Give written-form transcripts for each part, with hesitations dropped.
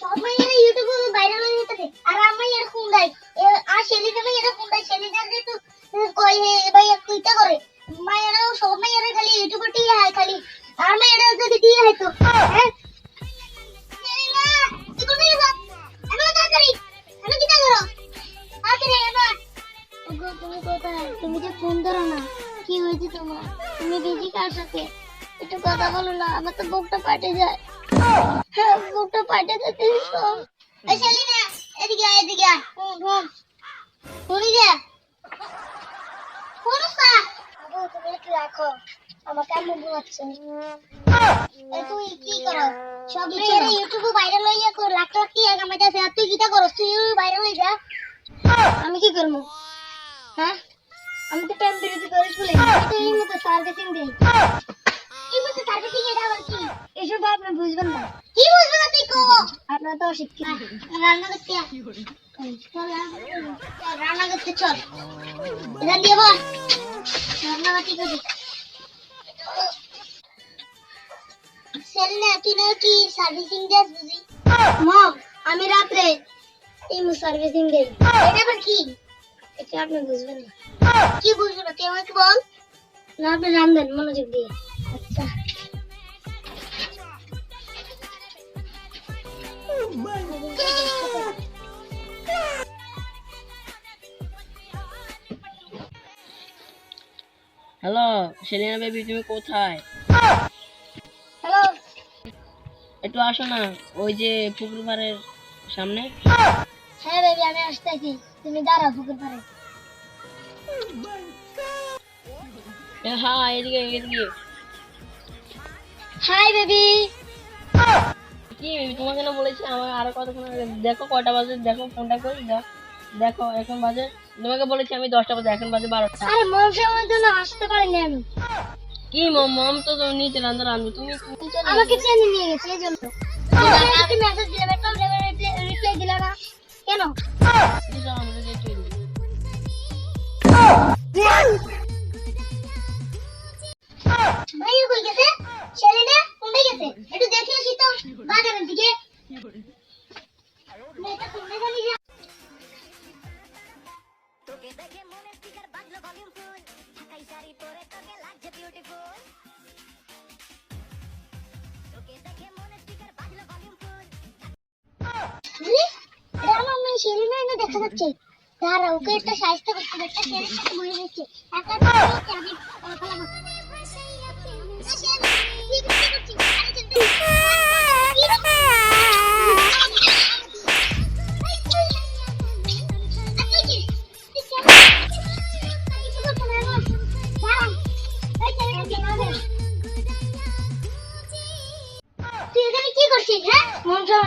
সব মাইয়ারা ইউটিউবে ভাইরাল হয়ে যেতেছে আর আমি এর খুন্দাই আর শেলিটা ভাই এটা খুন্দাই শেলিটা যে তো কই হে ভাই কইতা করে মাইয়ারা সব মাইয়ারা খালি ইউটিউবে টিয়া হয় খালি আর মাইয়ারা যদি টিয়া হয় তো হ্যাঁ শেলিনা তুই কোন দিকে যাস এমন তাড়াতাড়ি আমি কি করো তাড়াতাড়ি এবার তুমি কোথায় তুমি যে ফোন ধরো না কি হয়েছে তোমার তুমি বিজি কার সাথে একটু কথা বলো না আমার তো বুকটা ফাটে যায় হ্যাঁ বুকটা ফাটে যাচ্ছে তো এই শেলিনা এদিকে আয় এদিকে আয় ফোন শুনি যা ফোন সা আবু তুমি একটু রাখো আমাকে আম্মু বলছে তুই কি করো সব মেয়েরা ইউটিউবে ভাইরাল হইয়া কো লাখ লাখ টাকা কামাইতাছে আর তুই কিটা করস তুই ভাইরাল হই যা আমি কি করব হ্যাঁ আমি তো টাইম বিরতি করে চলে তো এই মতো সার্ভিসিং দেই কি বলতে সার্ভিসিং এটা আবার কি এসব আপনি বুঝবেন না কি বুঝবেন না তুই কো আপনারা তো শিক্ষিত রান্না করতে রান্না করতে চল এখান দিয়ে বল রান্না করতে করি সেলিনা তুই না কি সার্ভিসিং দেস বুঝি মম আমি রাতে এই সার্ভিসিং দেই এটা আবার কি এটা আপনি বুঝবেন না কি বুঝবেন না তুই আমাকে বল না আপনি রান্নেন মনোযোগ দিয়ে আচ্ছা হ্যালো সেলিনা বেবি তুমি কোথায়? হ্যালো একটু আসো না ওই যে পুকুর পাড়ের সামনে। হ্যাঁ বেবি আমি আসতেছি তুমি দাঁড়াও পুকুর পাড়ে হ্যাঁ এদিকে এদিকে। হাই বেবি কি বেবি তোমাকে না বলেছি আমার আরো কতক্ষণ আগে দেখো কয়টা বাজে দেখো ফোনটা করি দেখো এখন বাজে তোমাকে বলেছি আমি 10টা বাজে এখন বাজে 12টা। আরে মম সময় জন্য আসতে পারিনি আমি কি মম তো তুমি নিচে রান্না তুমি আমাকে ট্রেনে নিয়ে গেছে এই জন্য তুমি মেসেজ দিলে একটা রিপ্লাই দিলা না কেন আমাদের যে ট্রেন ভাইয়া কই গেছে ছেলেটা কোথায় গেছে একটু দেখে আসি তো বাজারের দিকে মেয়েটা কোথায় গেলি তোকে দেখে মনে স্পিকার বাজলো ভলিউম ফুল ঢাকাই শাড়ি পরে তোকে লাগছে বিউটিফুল তোকে দেখে মনে স্পিকার বাজলো ভলিউম ফুল রামা আমি শেলিনা এনে দেখা যাচ্ছে দাঁড়া ওকে একটা সাহায্য করতে একটা ছেলের সাথে বসে রয়েছে একটা আমি খেলাম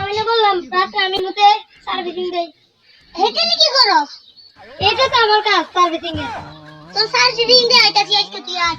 আমি বললাম রাত্রে আমি মতে সার্ভিসিং দেই এখানে কি করস এটা তো আমার কাজ সার্ভিসিং এর তো সার্ভিসিং দে আইতাছি আজকে তুই আয়